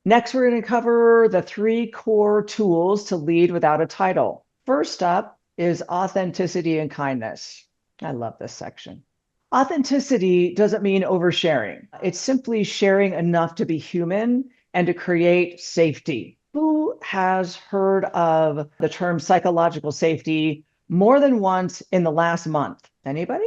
Next, we're going to cover the three core tools to lead without a title. First up is authenticity and kindness. I love this section. Authenticity doesn't mean oversharing. It's simply sharing enough to be human and to create safety. Who has heard of the term psychological safety more than once in the last month? Anybody?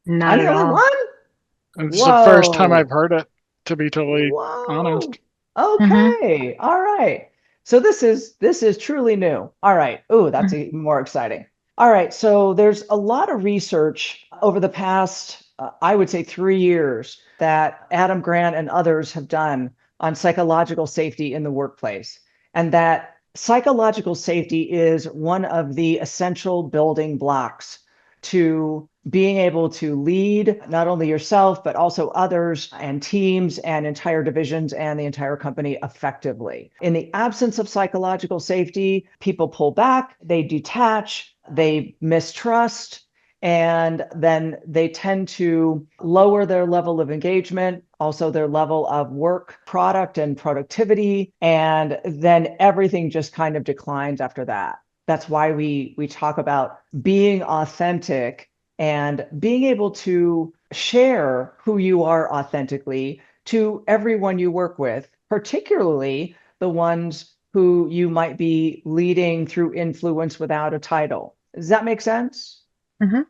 Not I'm at the only all. one? It's the first time Whoa. I've heard it, to be totally Whoa. honest. Hmm. Okay. All right. So this is truly new. All right. Ooh, that's even more exciting. All right. So there's a lot of research over the past, I would say 3 years that Adam Grant and others have done on psychological safety in the workplace. And that psychological safety is one of the essential building blocks to being able to lead not only yourself, but also others and teams and entire divisions and the entire company effectively. In the absence of psychological safety, people pull back, they detach, they mistrust, and then they tend to lower their level of engagement, also their level of work product and productivity, and then everything just kind of declines after that. That's why we talk about being authentic and being able to share who you are authentically to everyone you work with, particularly the ones who you might be leading through influence without a title. Does that make sense? Hmm.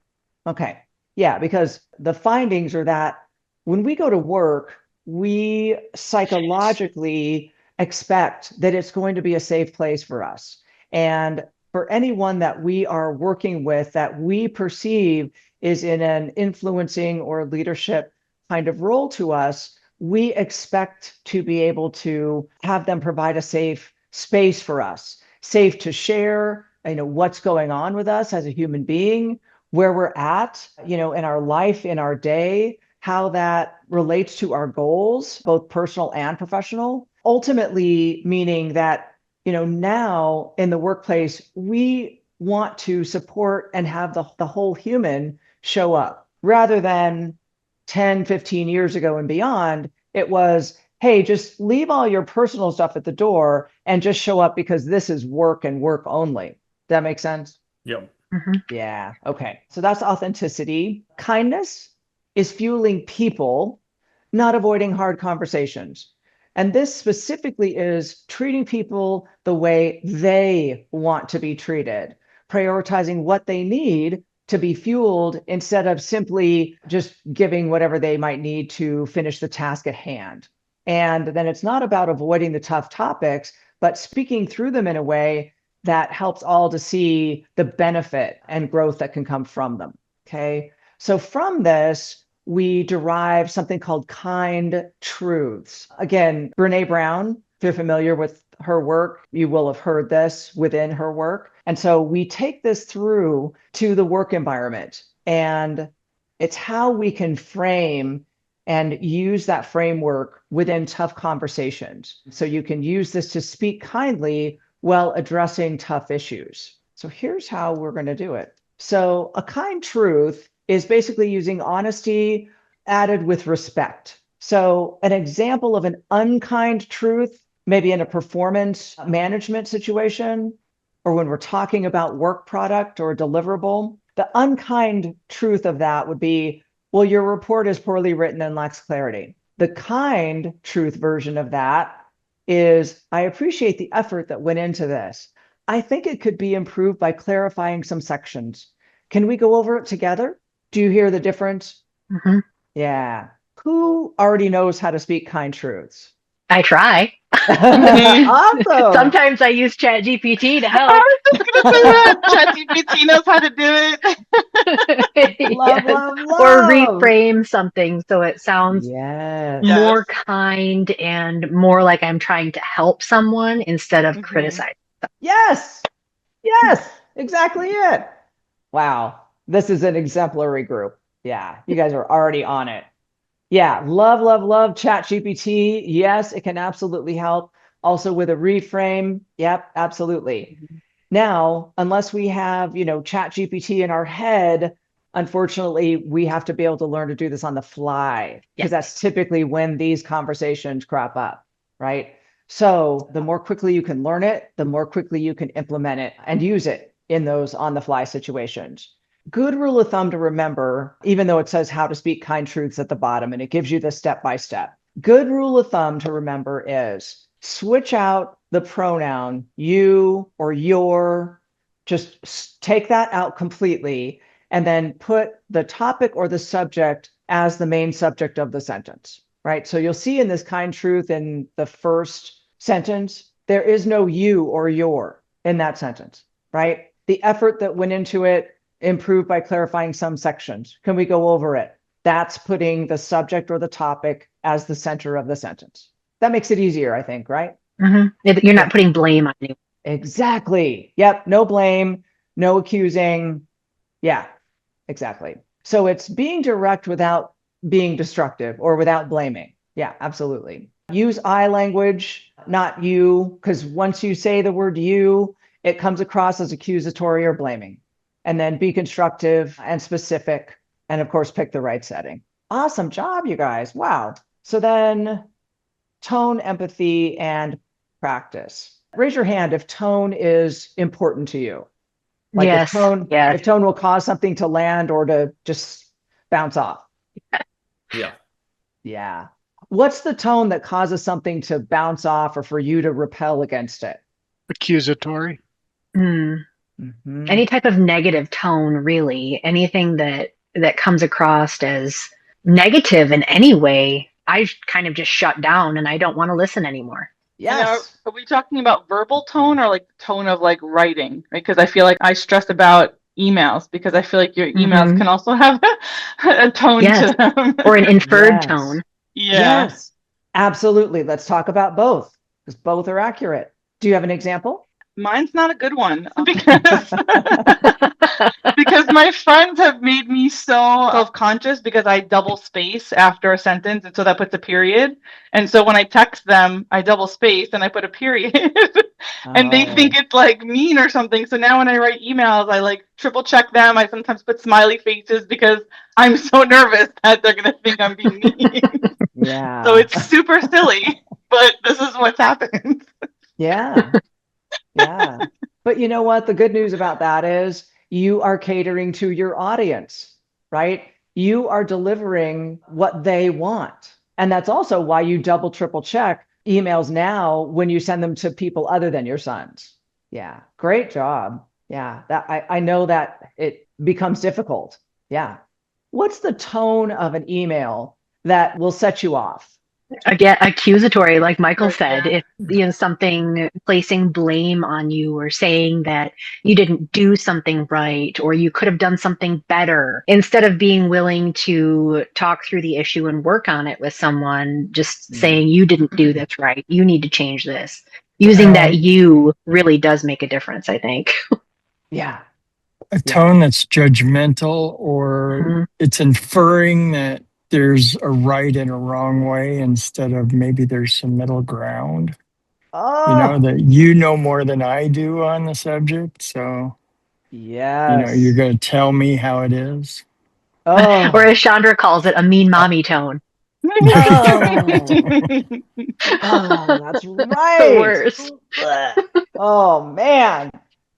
Okay. Yeah, because the findings are that when we go to work, we psychologically expect that it's going to be a safe place for us. And for anyone that we are working with that we perceive is in an influencing or leadership kind of role to us, we expect to be able to have them provide a safe space for us, safe to share, what's going on with us as a human being, where we're at, in our life, in our day, how that relates to our goals, both personal and professional. Ultimately, meaning that, now in the workplace, we want to support and have the whole human show up rather than 10, 15 years ago and beyond. It was, hey, just leave all your personal stuff at the door and just show up because this is work and work only. Does that make sense? Yep. Hmm. Yeah. Okay. So that's authenticity. Kindness is fueling people, not avoiding hard conversations. And this specifically is treating people the way they want to be treated, prioritizing what they need to be fueled instead of simply just giving whatever they might need to finish the task at hand. And then it's not about avoiding the tough topics, but speaking through them in a way that helps all to see the benefit and growth that can come from them. Okay. So from this, we derive something called kind truths. Again, Brene Brown, if you're familiar with her work, you will have heard this within her work. And so we take this through to the work environment, and it's how we can frame and use that framework within tough conversations. So you can use this to speak kindly while addressing tough issues. So here's how we're going to do it. So a kind truth is basically using honesty added with respect. So an example of an unkind truth, maybe in a performance management situation, or when we're talking about work product or deliverable, the unkind truth of that would be, well, your report is poorly written and lacks clarity. The kind truth version of that is, I appreciate the effort that went into this. I think it could be improved by clarifying some sections. Can we go over it together? Do you hear the difference? Hmm. Yeah. Who already knows how to speak kind truths? I try. Awesome. Sometimes I use ChatGPT to I help. was just gonna say that. ChatGPT knows how to do Love, Yes. love, Or love. reframe something so it sounds it. Yes. Yes. more kind and more like I'm trying to help someone instead of Hmm. criticize. Yes. Yes. Exactly it. Wow. This is an exemplary group. Yeah. You guys are already on it. Yeah, love, love, love ChatGPT. Yes, it can absolutely help. Also with a reframe. Yep, absolutely. Now, unless we have, ChatGPT in our head, unfortunately, we have to be able to learn to do this on the fly Yeah. because that's typically when these conversations crop up, right? So the more quickly you can learn it, the more quickly you can implement it and use it in those on the fly situations. Good rule of thumb to remember, even though it says how to speak kind truths at the bottom and it gives you the step by step. Good rule of thumb to remember is switch out the pronoun you or your, just take that out completely and then put the topic or the subject as the main subject of the sentence, right? So you'll see in this kind truth in the first sentence, there is no you or your in that sentence, right? The effort that went into it improved by clarifying some sections. Can we go over it? That's putting the subject or the topic as the center of the sentence. That makes it easier, I think, right? You're not putting blame on anyone. Exactly. Yep. No blame, no accusing. Yeah, exactly. So it's being direct without being destructive or without blaming. Yeah, absolutely. Use I language, not you, because once you say the word you, it comes across as accusatory or blaming. And then be constructive and specific. And of course, pick the right setting. Awesome job, you guys. Wow. So then tone, empathy, and practice. Raise your hand if tone is important to you. Like Yes. if tone will cause something to land or to just bounce off. Yeah. Yeah. What's the tone that causes something to bounce off or for you to repel against it? accusatory. Mhm. Any type of negative tone, really. Anything that comes across as negative in any way, I kind of just shut down and I don't want to listen anymore. Yes. Are we talking about verbal tone or like tone of like writing? Right? Because I feel like I stress about emails because I feel like your emails can also have a tone to them. Or an inferred Yes. tone. Yeah. Yes. Absolutely. Let's talk about both because both are accurate. Do you have an example? Mine's not a good one because because my friends have made me so self-conscious because I double space after a sentence, and so that puts a period. And so when I text them, I double space and I put a period. And they think it's like mean or something. So now when I write emails, I like triple check them. I sometimes put smiley faces because I'm so nervous that they're gonna think I'm being mean. Yeah. So it's super silly, but this is what's happened. Yeah. Yeah. But you know what? The good news about that is you are catering to your audience, right? You are delivering what they want. And that's also why you double, triple check emails now when you send them to people other than your sons. Yeah. Great job. Yeah. That I know that it becomes difficult. Yeah. What's the tone of an email that will set you off? Again, accusatory, like Michael said, Yeah. if something placing blame on you or saying that you didn't do something right or you could have done something better, instead of being willing to talk through the issue and work on it with someone, just saying you didn't do this right, you need to change this. Using that you really does make a difference, I think. Yeah. A tone that's judgmental or it's inferring that there's a right and a wrong way instead of maybe there's some middle ground. Oh, That you know more than I do on the subject. So, yes. you're going to tell me how it is. Oh, Or as Chandra calls it, a mean mommy tone. that's right. The worst. Oh man,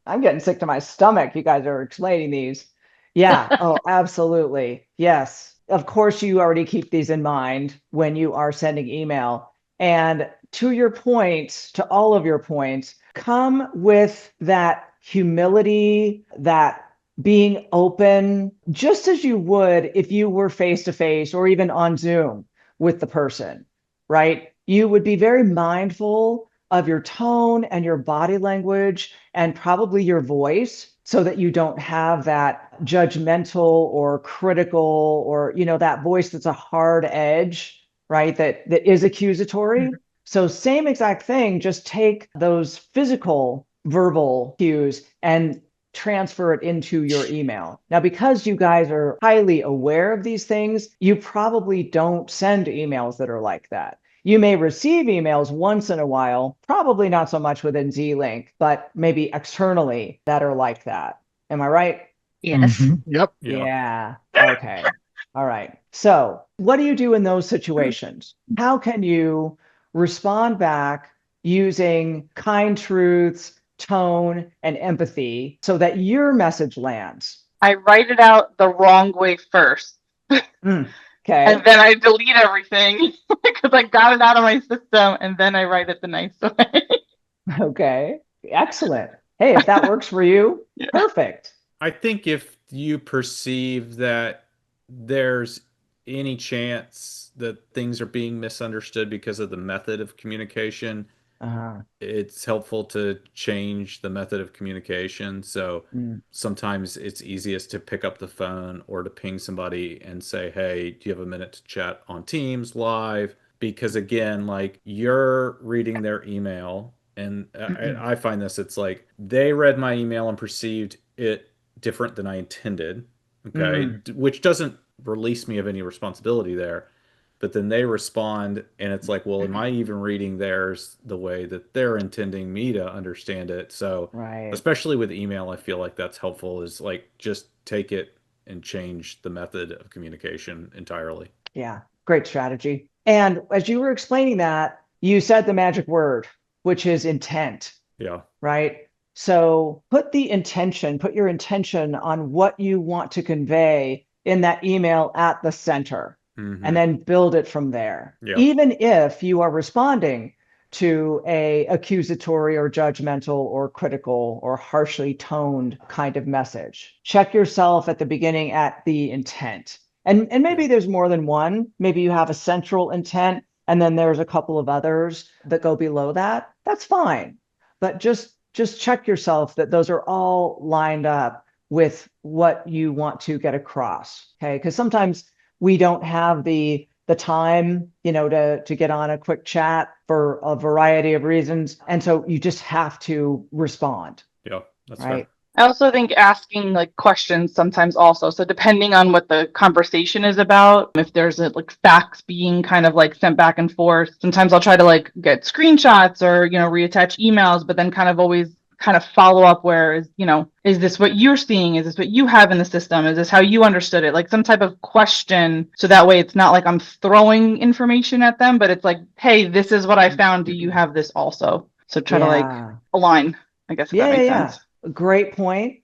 I'm getting sick to my stomach. You guys are explaining these. Yeah. Oh, absolutely. Yes. Of course, you already keep these in mind when you are sending email. And to your point, to all of your points, come with that humility, that being open, just as you would if you were face to face or even on Zoom with the person, right? You would be very mindful of your tone and your body language and probably your voice so that you don't have that judgmental or critical or, that voice that's a hard edge, right? That is accusatory. So same exact thing, just take those physical verbal cues and transfer it into your email. Now, because you guys are highly aware of these things, you probably don't send emails that are like that. You may receive emails once in a while, probably not so much within Z-Link, but maybe externally that are like that. Am I right? Yes. Yep. Yeah. Okay. All right. So what do you do in those situations? How can you respond back using kind truths, tone, and empathy so that your message lands. I write it out the wrong way first. Okay. And then I delete everything because I got it out of my system, and then I write it the nice way. Okay. Excellent. Hey, if that works for you, Yeah. perfect. I think if you perceive that there's any chance that things are being misunderstood because of the method of communication, it's helpful to change the method of communication. So sometimes it's easiest to pick up the phone or to ping somebody and say, hey, do you have a minute to chat on Teams live? Because again, like, you're reading their email, and I find this, it's like they read my email and perceived it different than I intended. Okay. Which doesn't release me of any responsibility there. But then they respond, and it's like, well, am I even reading theirs the way that they're intending me to understand it? So, Right. especially with email, I feel like that's helpful, is like, just take it and change the method of communication entirely. Yeah, great strategy. And as you were explaining that, you said the magic word, which is intent. Yeah. Right? So put your intention on what you want to convey in that email at the center, and then build it from there. Yeah. Even if you are responding to a accusatory or judgmental or critical or harshly toned kind of message, check yourself at the beginning at the intent. And maybe there's more than one. Maybe you have a central intent, and then there's a couple of others that go below that. That's fine. But just check yourself that those are all lined up with what you want to get across. Okay. Because sometimes we don't have the time, to get on a quick chat for a variety of reasons. And so you just have to respond. Yeah, that's right. fair. I also think asking like questions sometimes also. So depending on what the conversation is about, if there's like facts being kind of like sent back and forth, sometimes I'll try to like get screenshots or, reattach emails, but then kind of always kind of follow up where is this what you're seeing? Is this what you have in the system? Is this how you understood it? Like some type of question. So that way it's not like I'm throwing information at them, but it's like, hey, this is what I found. Do you have this also? So try to like align, I guess, if that makes sense. Great point.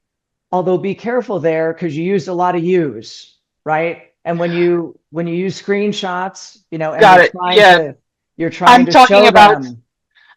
Although be careful there, because you used a lot of yous, right? And when you use screenshots, and you're trying to show them.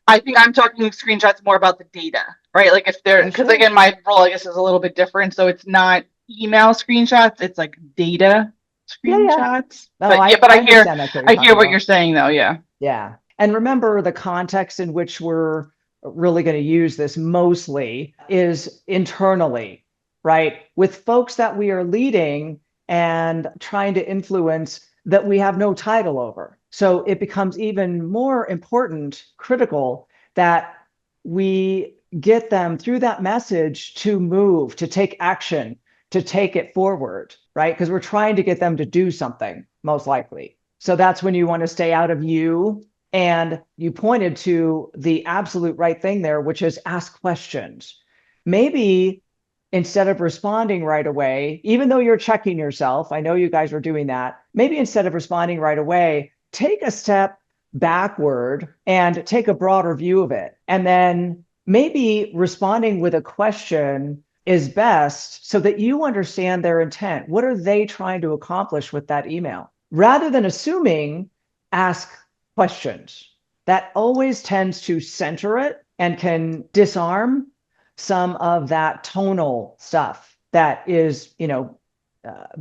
I think I'm talking screenshots more about the data, right? Like if they're, because again, my role, I guess, is a little bit different. So it's not email screenshots, it's like data screenshots. No, but I hear what you're saying though. Yeah. Yeah. And remember, the context in which we're really going to use this mostly is internally, right? With folks that we are leading and trying to influence that we have no title over. So it becomes even more important, critical, that we get them through that message to move, to take action, to take it forward, right? Because we're trying to get them to do something, most likely. So that's when you want to stay out of you. And you pointed to the absolute right thing there, which is ask questions. Maybe instead of responding right away, even though you're checking yourself, I know you guys are doing that, maybe instead of responding right away, take a step backward and take a broader view of it. And then maybe responding with a question is best so that you understand their intent. What are they trying to accomplish with that email? Rather than assuming, ask questions. That always tends to center it and can disarm some of that tonal stuff that is,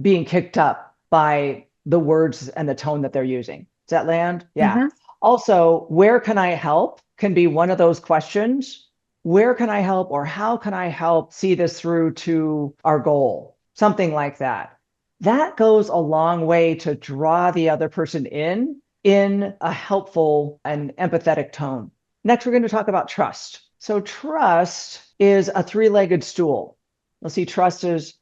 being kicked up by the words and the tone that they're using. Does that land? Yeah. Also, where can I help can be one of those questions. Where can I help, or how can I help see this through to our goal? Something like that. That goes a long way to draw the other person in a helpful and empathetic tone. Next, we're going to talk about trust. So trust is a three-legged stool. You'll see trust is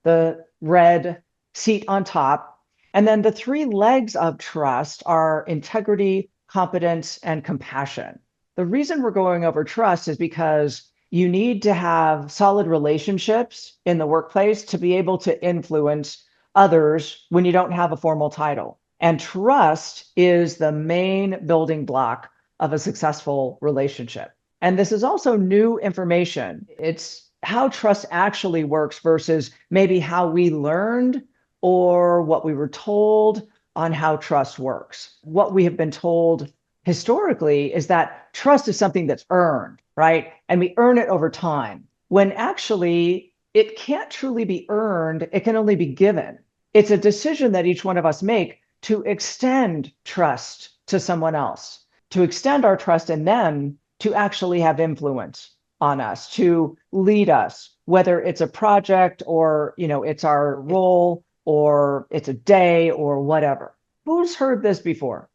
the red seat on top. And then the three legs of trust are integrity, competence, and compassion. The reason we're going over trust is because you need to have solid relationships in the workplace to be able to influence others when you don't have a formal title. And trust is the main building block of a successful relationship. And this is also new information. It's how trust actually works versus maybe how we learned or what we were told on how trust works. What we have been told historically is that trust is something that's earned, right? And we earn it over time, when actually it can't truly be earned. It can only be given. It's a decision that each one of us make to extend trust to someone else, to extend our trust in them to actually have influence on us, to lead us, whether it's a project or, it's our role or it's a day or whatever. Who's heard this before?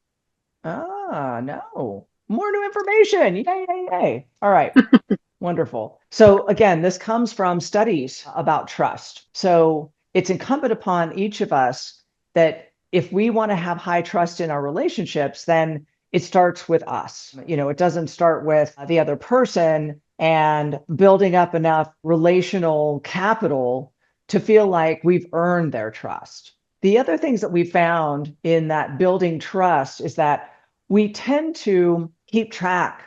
No. More new information. Yay. All right. Wonderful. So again, this comes from studies about trust. So it's incumbent upon each of us that if we want to have high trust in our relationships, then it starts with us. It doesn't start with the other person and building up enough relational capital to feel like we've earned their trust. The other things that we found in that building trust is that we tend to keep track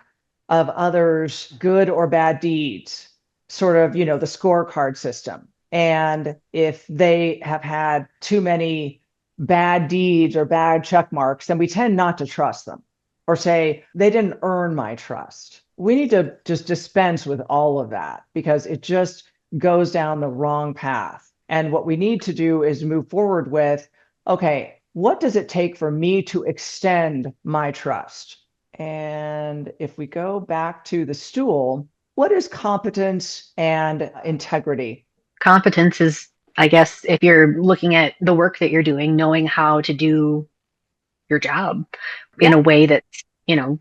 of others' good or bad deeds, sort of, the scorecard system. And if they have had too many bad deeds or bad check marks, then we tend not to trust them or say, they didn't earn my trust. We need to just dispense with all of that because it just goes down the wrong path. And what we need to do is move forward with, okay, what does it take for me to extend my trust? And if we go back to the stool, what is competence and integrity? Competence is, I guess, if you're looking at the work that you're doing, knowing how to do your job in a way that's,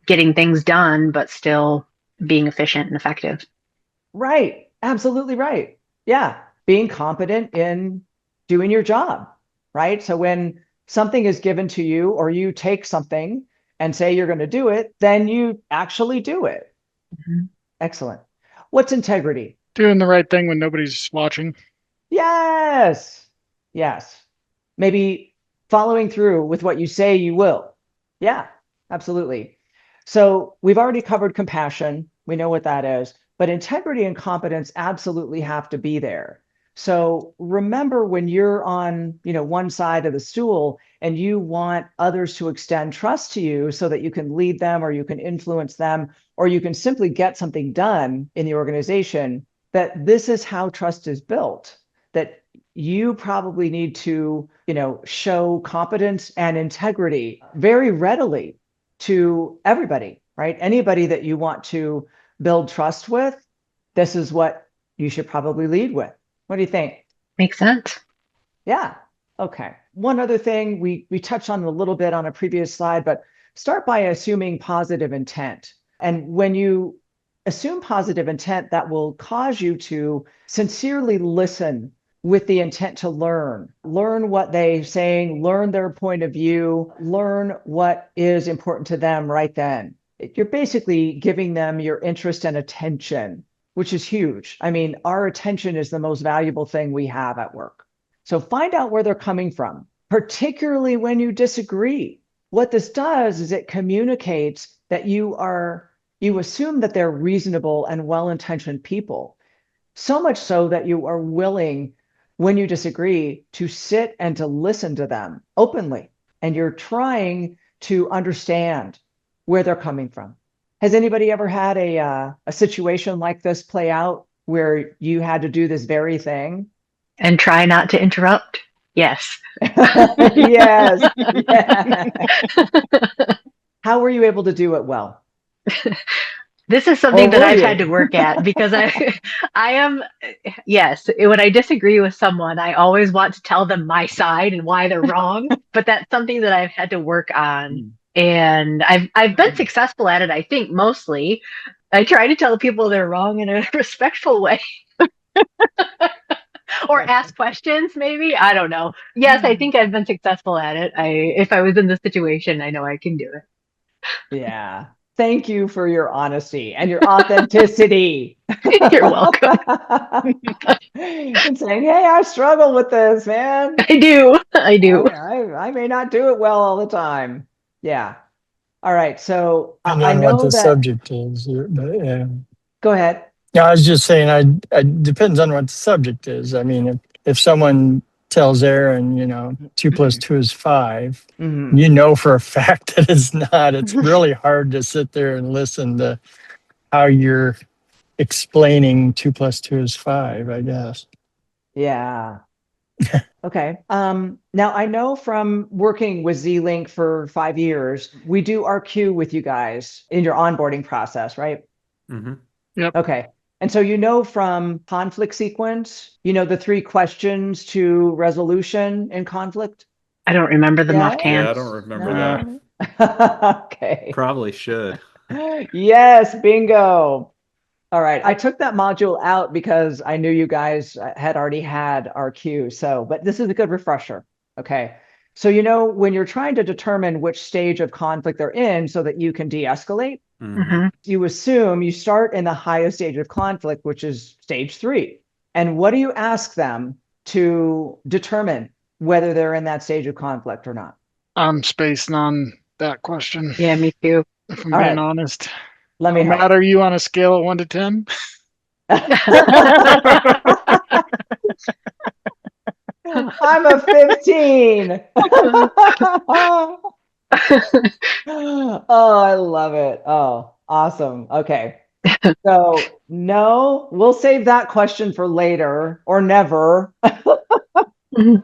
getting things done, but still being efficient and effective. Right. Absolutely right. Yeah. Being competent in doing your job, right? So when something is given to you or you take something and say you're going to do it, then you actually do it. Mm-hmm. Excellent. What's integrity? Doing the right thing when nobody's watching. Yes. Maybe following through with what you say you will. Yeah, absolutely. So we've already covered compassion. We know what that is, but integrity and competence absolutely have to be there. So remember when you're on, one side of the stool and you want others to extend trust to you so that you can lead them or you can influence them or you can simply get something done in the organization, that this is how trust is built, that you probably need to, show competence and integrity very readily to everybody, right? Anybody that you want to build trust with, this is what you should probably lead with. What do you think? Makes sense. Yeah. Okay. One other thing we touched on a little bit on a previous slide, but start by assuming positive intent. And when you assume positive intent, that will cause you to sincerely listen with the intent to learn what they're saying, learn their point of view, learn what is important to them right then. You're basically giving them your interest and attention, which is huge. I mean, our attention is the most valuable thing we have at work. So find out where they're coming from, particularly when you disagree. What this does is it communicates that you assume that they're reasonable and well-intentioned people, so much so that you are willing, when you disagree, to sit and to listen to them openly. And you're trying to understand where they're coming from. Has anybody ever had a situation like this play out where you had to do this very thing? And try not to interrupt? Yes. Yes. Yeah. How were you able to do it well? This is something that I've had to work at because I am, yes, when I disagree with someone, I always want to tell them my side and why they're wrong. But that's something that I've had to work on. And I've been successful at it, I think, mostly. I try to tell people they're wrong in a respectful way. Or ask questions, maybe. I don't know. Yes, I think I've been successful at it. If I was in the situation, I know I can do it. Yeah. Thank you for your honesty and your authenticity. You're welcome. And saying, hey, I struggle with this, man. I do. I may not do it well all the time. Yeah. All right. So And I on know what the that. subject is. But, yeah. Go ahead. Yeah, I was just saying, I depends on what the subject is. I mean, if someone tells Aaron, 2 + 2 is 5, Mhm. you know for a fact that it's not. It's really hard to sit there and listen to how you're explaining 2 + 2 is 5, I guess. Yeah. Okay. Now I know from working with Z-Link for 5 years, we do RQ with you guys in your onboarding process, right? Mm-hmm. Yep. Okay. And so from conflict sequence, the 3 questions to resolution in conflict? I don't remember them Yes? offhand. Yeah, I don't remember No? Okay. Probably should. Yes, bingo. All right. I took that module out because I knew you guys had already had RQ. But this is a good refresher. Okay. So, when you're trying to determine which stage of conflict they're in so that you can de-escalate, Mhm. you assume you start in the highest stage of conflict, which is stage 3. And what do you ask them to determine whether they're in that stage of conflict or not? I'm spacing on that question, Yeah, me too. if I'm All being right. honest. Let me How help. mad are you on a scale of 1 to 10? I'm a 15. Oh, I love it. Oh, awesome. Okay. So, no, we'll save that question for later or never. Mhm.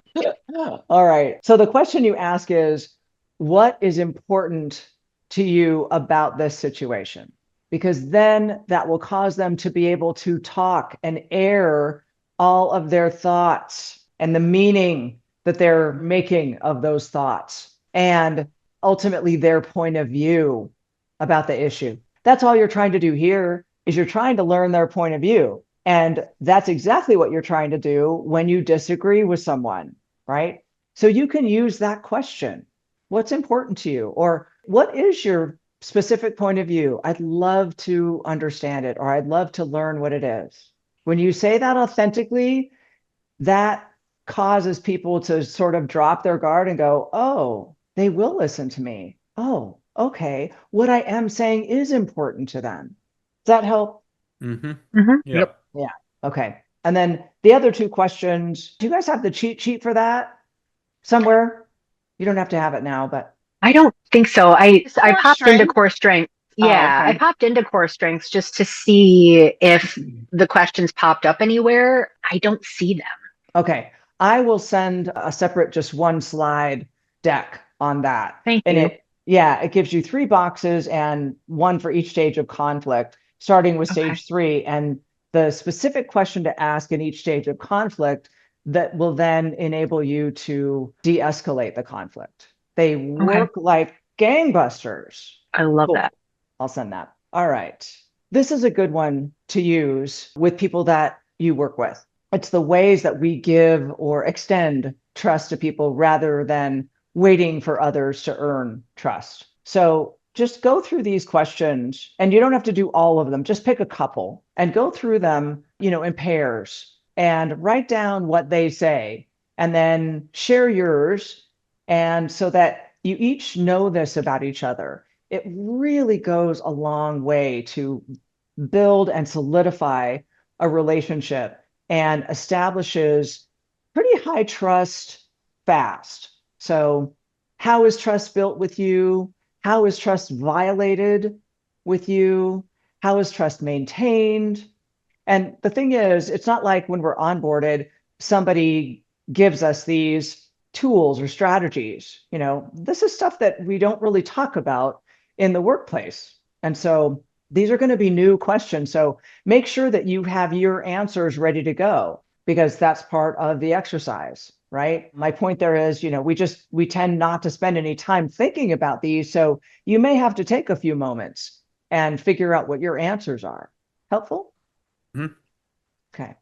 All right. So, the question you ask is, what is important to you about this situation? Because then that will cause them to be able to talk and air all of their thoughts and the meaning that they're making of those thoughts and ultimately their point of view about the issue. That's all you're trying to do here is you're trying to learn their point of view. And that's exactly what you're trying to do when you disagree with someone, right? So you can use that question. What's important to you? Or what is your specific point of view? I'd love to understand it, or I'd love to learn what it is. When you say that authentically, that causes people to sort of drop their guard and go, oh, they will listen to me. Oh, okay. What I am saying is important to them. Does that help? Mm-hmm. Mhm. Yep. Yeah. Okay. And then the other 2 questions, do you guys have the cheat sheet for that somewhere? You don't have to have it now, but I don't think so. I Core popped into strength? core strength. Oh, Yeah, I okay. popped into core strengths just to see if the questions popped up anywhere. I don't see them. okay. I will send a separate, just 1 slide deck on that. Thank And you. it gives you 3 boxes and 1 for each stage of conflict, starting with Okay. stage 3. And the specific question to ask in each stage of conflict that will then enable you to de-escalate the conflict. They work like gangbusters. I love Cool. that. I'll send that. All right. This is a good one to use with people that you work with. It's the ways that we give or extend trust to people rather than waiting for others to earn trust. So just go through these questions, and you don't have to do all of them. Just pick a couple and go through them, in pairs and write down what they say and then share yours. And so that you each know this about each other. It really goes a long way to build and solidify a relationship and establishes pretty high trust fast. So, how is trust built with you? How is trust violated with you? How is trust maintained? And the thing is, it's not like when we're onboarded, somebody gives us these tools or strategies. This is stuff that we don't really talk about in the workplace. And so these are going to be new questions. So make sure that you have your answers ready to go because that's part of the exercise, right? My point there is, we tend not to spend any time thinking about these. So you may have to take a few moments and figure out what your answers are. Helpful? Mhm. Okay.